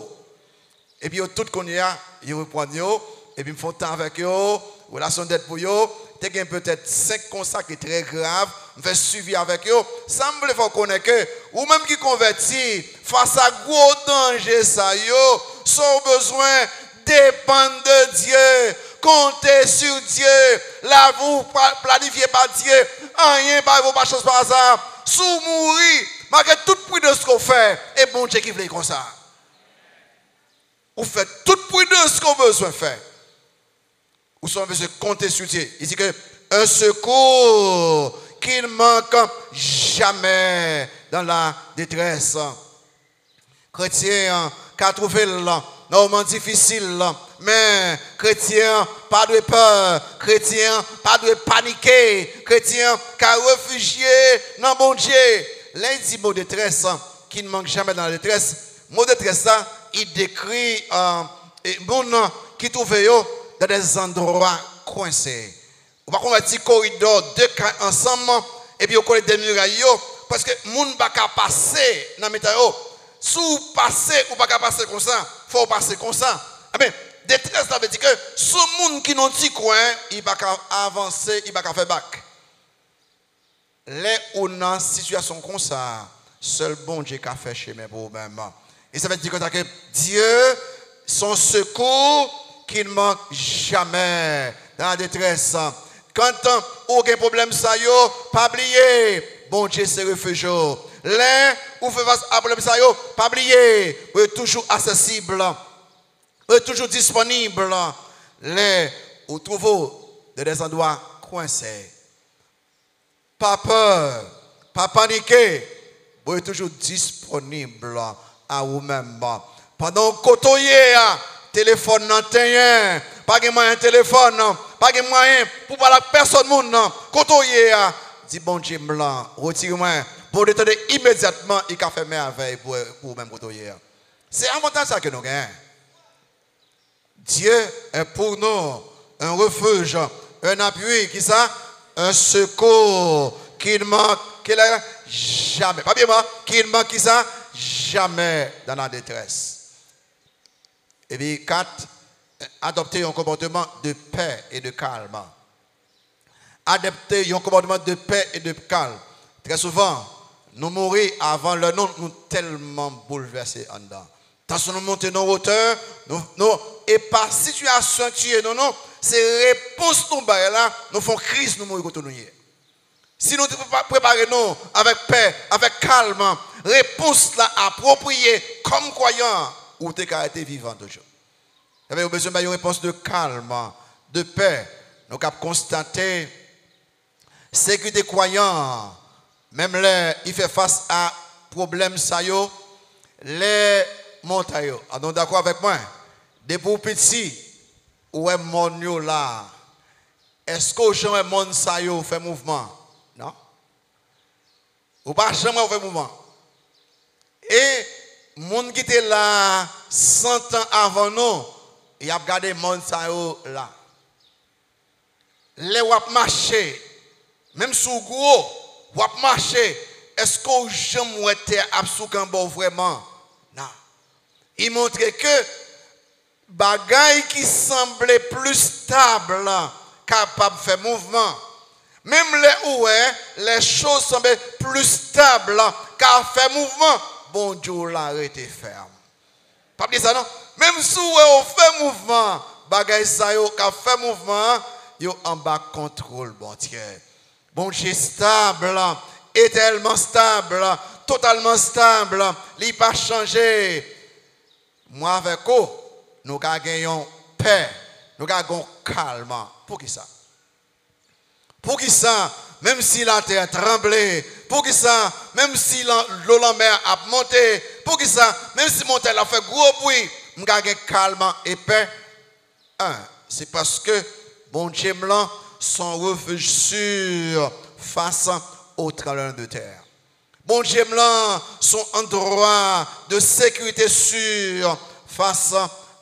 Et puis yo tout connait yo reprend yo et puis me font temps avec yo relation d'aide pour yo t'es peut-être 5 consacrés très grave me fait suivi avec eux semble faut connaître que ou même qui converti face à gros danger ça yo son besoin dépend de Dieu comptez sur Dieu là vous planifiez pas Dieu rien pas vos pas chance par hasard sous mourir malgré tout prudence qu'on fait et bon Dieu qui veut comme ça vous faites toute prudence qu'on besoin faire. Ou sont besoin de compter sur Dieu. Il dit que un secours qui ne manque jamais dans la détresse. Chrétien, qui a trouvé là, dans moment difficile, mais chrétien, pas de peur, chrétien, pas de paniquer, chrétien, qui a réfugié dans bon Dieu. Lundi, mot détresse, qui ne manque jamais dans la détresse. Mot détresse, ça, il décrit bon qui trouve dans des endroits coincés. On va qu'on dit corridor, deux cas ensemble, et puis on connaît des murailles, parce que les gens ne peuvent pas passer dans les météo. Si vous passez ou pas passer comme ça, il faut passer comme ça. Eh bien, détresse, ça veut dire que ce monde qui n'ont pas coin, il ne peut pas avancer, il ne peut pas faire bac. Les ou dans une situation comme ça, seul bon Dieu qui a fait chez mes problèmes. Et ça veut dire que Dieu, son secours, qui ne manque jamais dans la détresse. Quand aucun problème ça yo, pas oublier, bon Dieu c'est refuge. L'un ou fait face à problème ça yo, pas oublier, vous êtes toujours accessible, vous êtes toujours disponible. L'un ou trouvez des endroits coincés. Pas peur, pas paniquer, vous êtes toujours disponible à vous-même. Pendant que côtoyer téléphone non rien, pas de moyen téléphone, pas de moyen pour parler à personne monde côtoyer dit bon Dieu blanc, retire-moi pour détendre immédiatement il a fait merveille pour même côtoyer. C'est avantage ça que nous gagnons. Dieu est pour nous un refuge, un appui, qui ça? Un secours qui ne manque jamais. Pas bien, qui ne manque qui ça? Jamais dans la détresse. Et puis, 4, adopter un comportement de paix et de calme. Adopter un comportement de paix et de calme. Très souvent, nous mourir avant le nom, nous tellement bouleversés en dedans. Tant que nous montons nos hauteurs, et par situation tuée, non, c'est réponse nous là, nous faisons crise, nous mourons contre nous. Si nous préparons avec paix, avec calme, réponse là appropriée, comme croyant, ou t'es caractère vivant toujours. Vous avez besoin d'une réponse de calme, de paix. Nous avons constaté sécurité croyant, même là, il fait face à problème ça yo, les montagnes. Vous êtes d'accord avec moi? Des pour petits, où est mon là? Est-ce que jamais mon ça yo fait mouvement? Non? Ou pas jamais fait mouvement? Et moun qui était là 100 ans avant nous, il a regardé moun sa yo là. Les wap marché, même sous gros, wap marché, est-ce que jamais été absoukan bon vraiment? Non. Il montre que bagay qui semblait plus stable, capable de faire mouvement. Même les choses semblaient plus stables, car faire mouvement, bon Dieu l'a arrêté ferme. Pas dire ça non? Même si on fait mouvement, bagay ça yo ka fait mouvement, yo en bas contrôle bon Dieu. Bon Dieu stable, éternellement stable, totalement stable, il pas changé. Moi avec vous, nous gagnons paix, nous gagnons calme. Pour qui ça? Pour qui ça? même si la terre tremblait, pour qui ça, même si l'eau la mer a monté, pour qui ça, même si montagne a fait gros bruit, m'ga gen calme et paix. C'est parce que bon Dieu blanc son refuge sûr face au tremblement de terre. Bon Dieu blanc son endroit de sécurité sûr face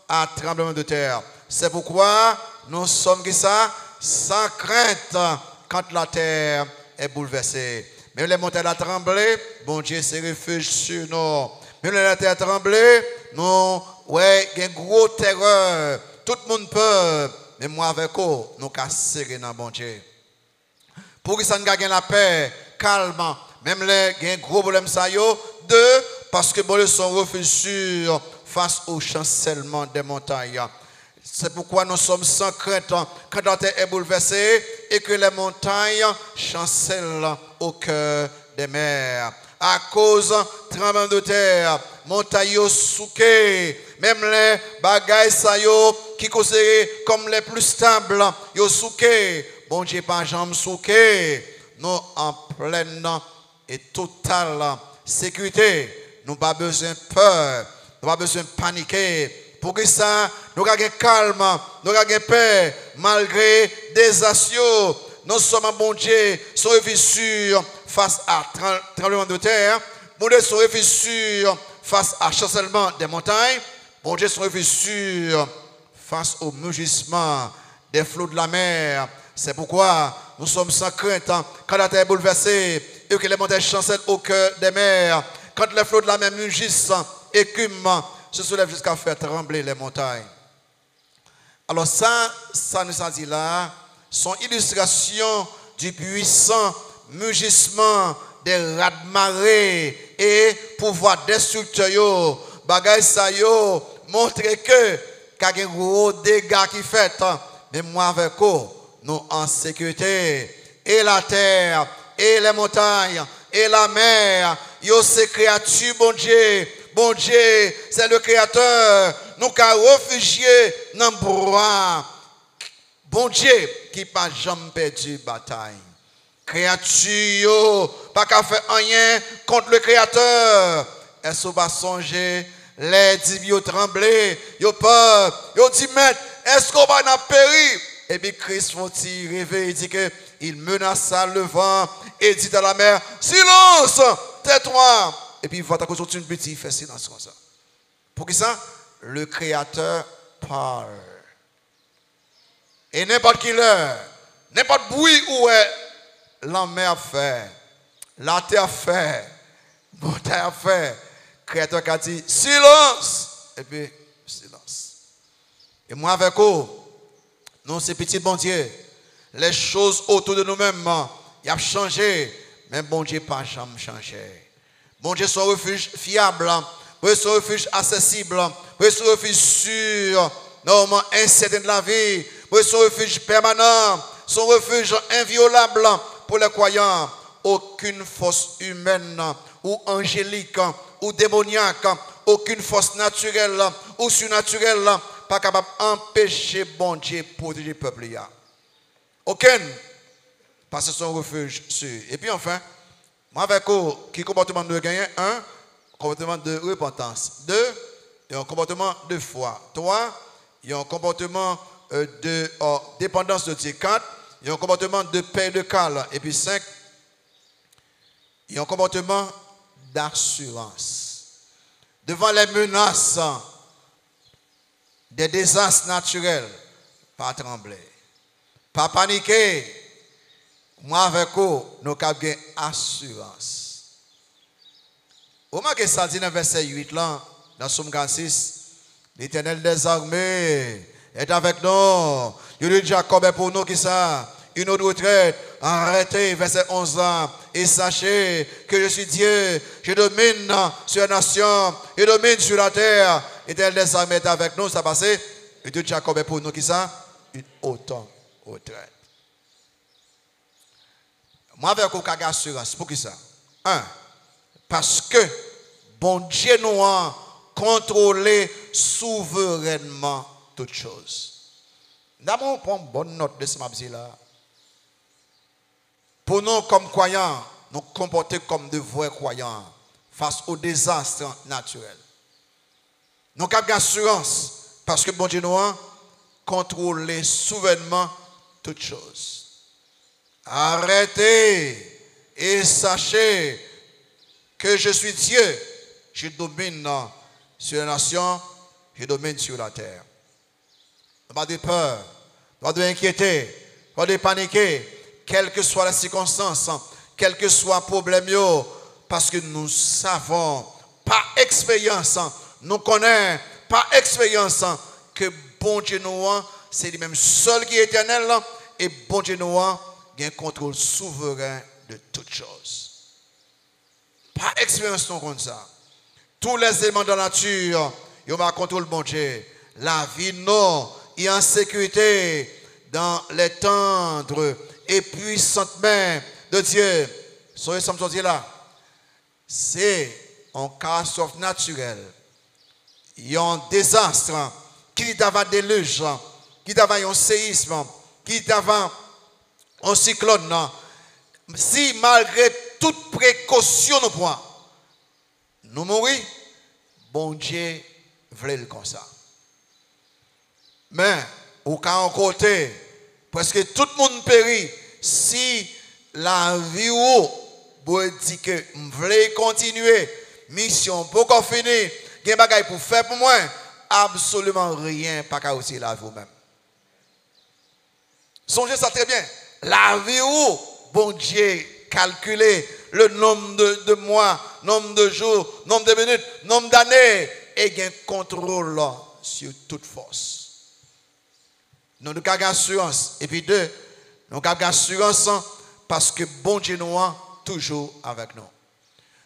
à tremblement de terre. C'est pourquoi nous sommes qui ça sans crainte quand la terre est bouleversée. Même les montagnes a tremblé, bon Dieu c'est refuge sur nous. Même la terre a tremblé, nous ouais, il y a une grosse terreur. Tout le monde peut, mais moi avec eux, nous sommes serrés dans bon Dieu. Pour que ça nous gagne la paix, calme, même les il y a un gros problème ça yo. Deux, parce que bon Dieu sont refuge sûr face au chancellement des montagnes. C'est pourquoi nous sommes sans crainte quand la terre est bouleversée et que les montagnes chancellent au cœur des mers. À cause tremblement de terre, montagnes souquées, même les bagailles qui considérés comme les plus stables, yo souquées. Bon Dieu pas jamais souqué. Nous en pleine et totale sécurité. Nous pas besoin de peur, nous pas besoin de paniquer. Pour que ça, nous avons calme, nous avons paix, malgré des assauts. Nous sommes un bon Dieu, son refuge sûr face à tremblement de terre. Bon Dieu, son refuge sûr face à chancellement des montagnes. Bon Dieu, son refuge sûr face au mugissement des flots de la mer. C'est pourquoi nous sommes sans crainte quand la terre est bouleversée et que les montagnes chancellent au cœur des mers. Quand les flots de la mer mugissent, écument, se soulève jusqu'à faire trembler les montagnes. Alors ça nous a dit là, sont illustration du puissant mugissement des raz-de-marée et pouvoir destructeur yo, bagay sa yo, montrer que qu'il y a un gros dégât qui fait, mais moi avec eux, nous en sécurité. Et la terre, et les montagnes, et la mer, yo ces créatures, bon Dieu. Bon Dieu, c'est le Créateur. Nous avons réfugié dans le bras. Bon Dieu, qui n'a pas jamais perdu bataille. Créature, pas qu'à faire rien contre le Créateur. Est-ce qu'on va songer, les divins trembler, ils peur, ils disent, mais est-ce qu'on va en périr? Et puis Christ vont-il rêver, il dit qu'il menace le vent et dit à la mer, silence, tais-toi. Et puis il va t'accorder une petite, il fait silence comme ça. Pour qui ça? Le Créateur parle. Et n'importe qui l'heure, n'importe bruit où est, la mer fait, la terre fait, la montagne fait. Le Créateur qui a dit silence. Et puis silence. Et moi avec eux, nous c'est petit bon Dieu. Les choses autour de nous-mêmes, il a changé. Mais bon Dieu pas jamais changé. Bon Dieu, son refuge fiable, son refuge accessible, son refuge sûr, normalement incertain de la vie, son refuge permanent, son refuge inviolable pour les croyants. Aucune force humaine ou angélique ou démoniaque, aucune force naturelle ou surnaturelle pas capable d'empêcher bon Dieu de protéger le peuple. Aucune, parce que son refuge sûr. Et puis enfin, moi avec vous, qui comportement de gagner? 1, comportement de repentance. 2, il y a un comportement de foi. 3, il y a un comportement de dépendance de Dieu. 4, il y a un comportement de paix et de calme. Et puis 5, il y a un comportement d'assurance. Devant les menaces des désastres naturels, pas trembler, pas paniquer. Moi avec vous, nous avons une assurance. Au moment que ça dit dans verset 8 là, dans Somme 46, l'Éternel des armées est avec nous. Il dit Jacob est pour nous qui ça, une autre retraite. Arrêtez, verset 11 là, et sachez que je suis Dieu, je domine sur la nation, je domine sur la terre. L'Éternel des armées est avec nous, ça passe. Il dit Jacob est pour nous qui ça, une autre retraite. Moi, avec aucune assurance, pour qui ça? 1. Parce que bon Dieu nous a contrôlé souverainement toutes choses. D'abord, on prend une bonne note de ce mabzi là. pour nous, comme croyants, nous comporter comme de vrais croyants face aux désastres naturels. Nous avons assurance parce que bon Dieu nous contrôle souverainement toutes choses. Arrêtez et sachez que je suis Dieu. Je domine sur les nations, je domine sur la terre. Pas de peur, pas d'inquiéter, pas de paniquer, quelles que soient les circonstances, quel que soit le problème, parce que nous savons, par expérience, nous connaissons, par expérience, que bon Dieu nous, c'est le même seul qui est éternel, et bon Dieu nous a un contrôle souverain de toutes choses. Par expérience, nous comme ça. Tous les éléments de la nature, ils ont un contrôle bon Dieu. La vie, non, est en sécurité dans les tendres et puissantes mains de Dieu. Soyez sortis là. C'est un catastrophe naturelle. Il y a un désastre qui est un déluge, qui est un séisme, qui est un cyclone. Si malgré toute précaution nous prenons, nous mourons, bon Dieu voulait le comme ça. Mais, au cas en côté, presque tout le monde périt si la vie ou dit que je voulais continuer, mission pour qu'on finisse, il y a des choses pour faire pour moi, absolument rien, pas qu'à aussi la vie même. Songez ça très bien. La vie où, bon Dieu, calculer le nombre de mois, nombre de jours, nombre de minutes, nombre d'années, et il y a un contrôle sur toute force. Nous avons assurance. Et puis deux, nous avons assurance parce que bon Dieu nous est toujours avec nous.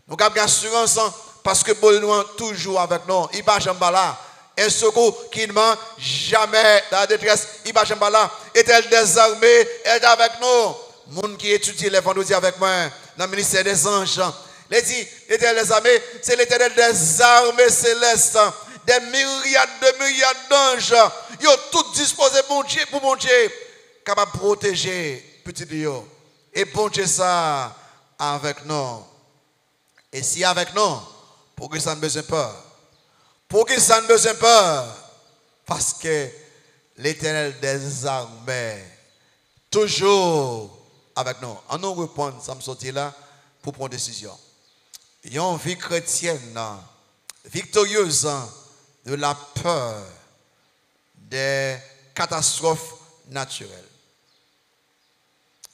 Nous avons assurance parce que bon Dieu nous est toujours avec nous. Il ne va jamais là. Un secours qui ne ment jamais dans la détresse. Il ne va jamais là. Est-elle désarmée? Est avec nous. Monde qui étudie les vendredis avec moi dans le ministère des anges. L'éternel des armées, c'est l'éternel des armées célestes. Des myriades d'anges. Ils ont tout disposé pour mon Dieu, capable de protéger petit Dieu. Et bon Dieu ça avec nous. Et si avec nous, pour que ça ne besoin pas. Pour que ça ne besoin pas. Parce que l'éternel des armées, toujours avec nous. On nous répond, ça me sortit là, pour prendre une décision. Il y a une vie chrétienne, victorieuse de la peur des catastrophes naturelles.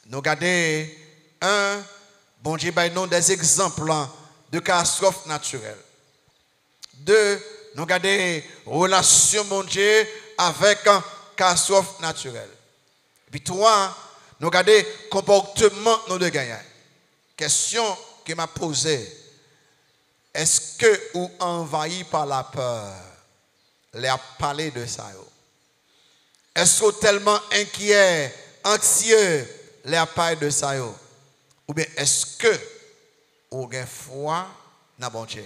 Nous regardons bon Dieu, nous des exemples de catastrophes naturelles. Deux, nous regardons relation bon Dieu avec catastrophes naturelles. Puis trois, nous regardons comportement nous de gagnants. Question que m'a posée. Est-ce que vous envahi par la peur, les a parlé de ça? Est-ce que vous tellement inquiet, anxieux, les a parlé de ça? Ou bien est-ce que vous avez foi dans bon Dieu?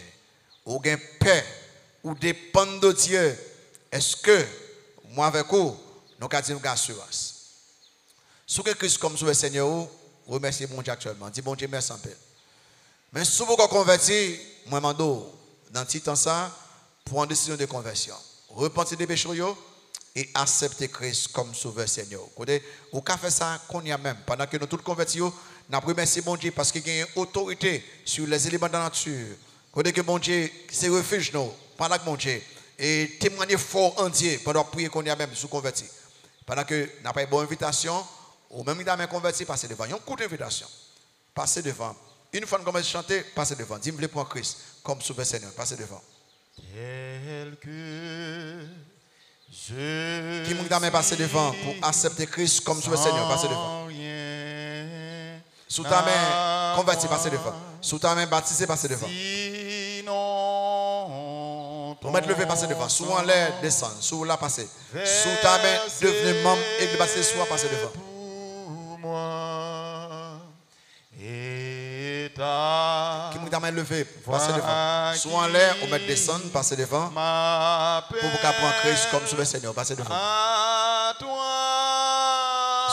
Vous avez paix, ou dépend de Dieu? Est-ce que moi avec vous, nous avons une assurance? Si vous Christ comme le Seigneur, remerciez bon Dieu actuellement. Dis bon Dieu merci en paix. Mais si vous vous convertissez, moi, je dans le petit temps ça, pour une décision de conversion. Repentir des péchés et accepter Christ comme sauveur Seigneur. Vous pouvez faire ça qu'on y a même. Pendant que nous tous convertis, nous remercions bon Dieu parce qu'il y a une autorité sur les éléments de la nature. Vous pouvez que bon Dieu, c'est refuge nous. Pendant que bon Dieu, et témoigner fort en Dieu pendant prier qu'on y a même sous converti. Pendant que nous n'avons pas une bonne invitation, ou même nous avons converti, passez devant. Il y a un coup d'invitation. Passez devant. Une fois que nous commençons à chanter, passez devant. Dis-moi pour Christ, comme sauveur Seigneur, passez devant. Tel que je qui m'a jamais passé devant pour accepter Christ comme sauveur Seigneur, passez devant. Sous ta main, converti, passez devant. Sous ta main, baptisé, passez devant. Pour mettre levé, passez devant. Sous en l'air, descendre. Sous là, passez. Sous ta main, devenez membre et de passer sous, passez devant. Qui m'a jamais levé, passez devant. Sous en l'air, ou mettre descendre, passez devant. Pour vous prendre Christ comme sauveur Seigneur, passez devant.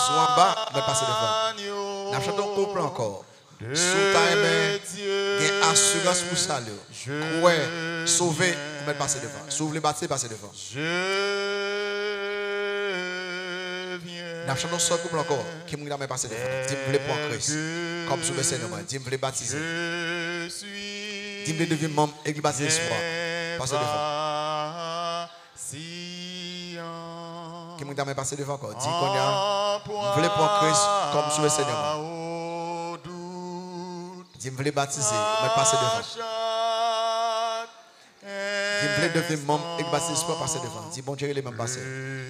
Sous en bas, mais passez devant. N'a chanté un couple encore. Sous ta main, il y a assurance pour ça. Ouais, sauver, on va passer devant. Sauver les bâtiments, passer devant. N'a chanté un couple encore. Qui m'a jamais passé devant. Dis-moi, voulez pour Christ. Comme sauver Seigneur. Dis-moi, voulez baptiser. Dis-moi, devenir membre et baptiser l'espoir. Passez devant. Qui m'a jamais passé devant encore. Dis qu'on y a. Voulez pour Christ. Comme sauver Seigneur. Dis-moi, voulez baptiser. Mais passer devant. Dis-moi, voulez devenir membre et baptiser l'espoir. Passer devant. Dis bon Dieu, il est même passé.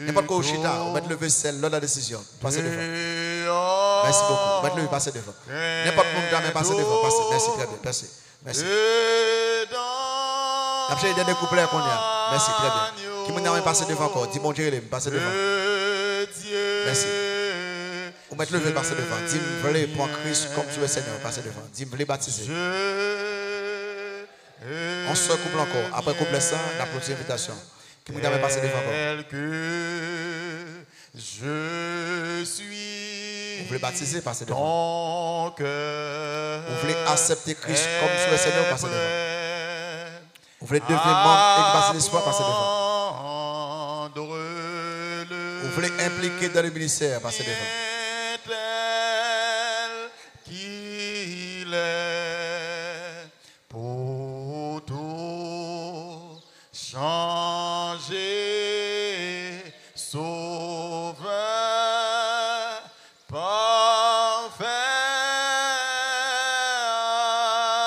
N'importe quoi au chita. On va te lever celle là la décision. Passez devant. Merci beaucoup. On va te lever, passer devant. N'importe quoi jamais passer devant. Passez. Merci, très bien. Merci. Merci. Après, il y a des couplets qu'on a. Merci, très bien. Qui m'a jamais passé devant encore. Dis bon Dieu, il est passé devant. Merci. On va te lever, passer devant. Dis voulez pour Christ comme tu es Seigneur. Passer devant. Dis voulez baptiser. On se couple encore. Après couple ça, la prochaine invitation. Qui m'a jamais passé devant encore. Je suis. Vous voulez baptiser, passer devant. Vous voulez accepter Christ comme tu es Seigneur, passer devant. Vous voulez devenir membre et passer l'espoir, passer devant. Vous voulez impliquer dans le ministère, passer devant. Qu'il est pour tout changer, sauveur, parfait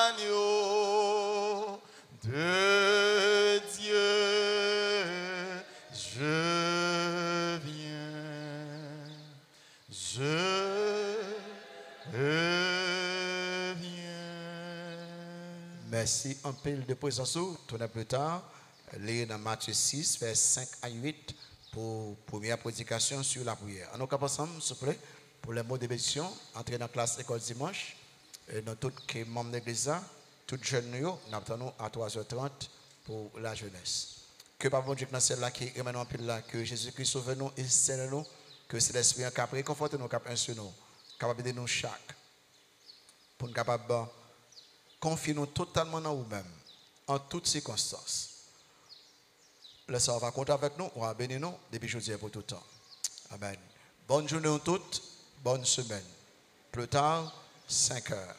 agneau de Dieu, je viens, Merci un peu de présence. Tournez plus tard. Lire dans Matthieu 6, vers 5 à 8 pour première prédication sur la prière. En nous ensemble, s'il vous plaît, pour les mots de bénédiction, entrer dans la classe école dimanche. Et dans tous les membres de l'église, tous jeunes, nous attendons à 3h30 pour la jeunesse. Que par bon Dieu, dans celle-là qui est maintenant là, que Jésus-Christ sauve nous et scelle nous, que c'est l'Esprit qui a réconforté nous, qui a instruit nous, capable de nous chaque, pour nous capable confier nous totalement dans nous-mêmes, en toutes circonstances. Le Seigneur va compter avec nous, on va bénir nous depuis aujourd'hui et pour tout le temps. Amen. Bonne journée à toutes, bonne semaine. Plus tard, 5 heures.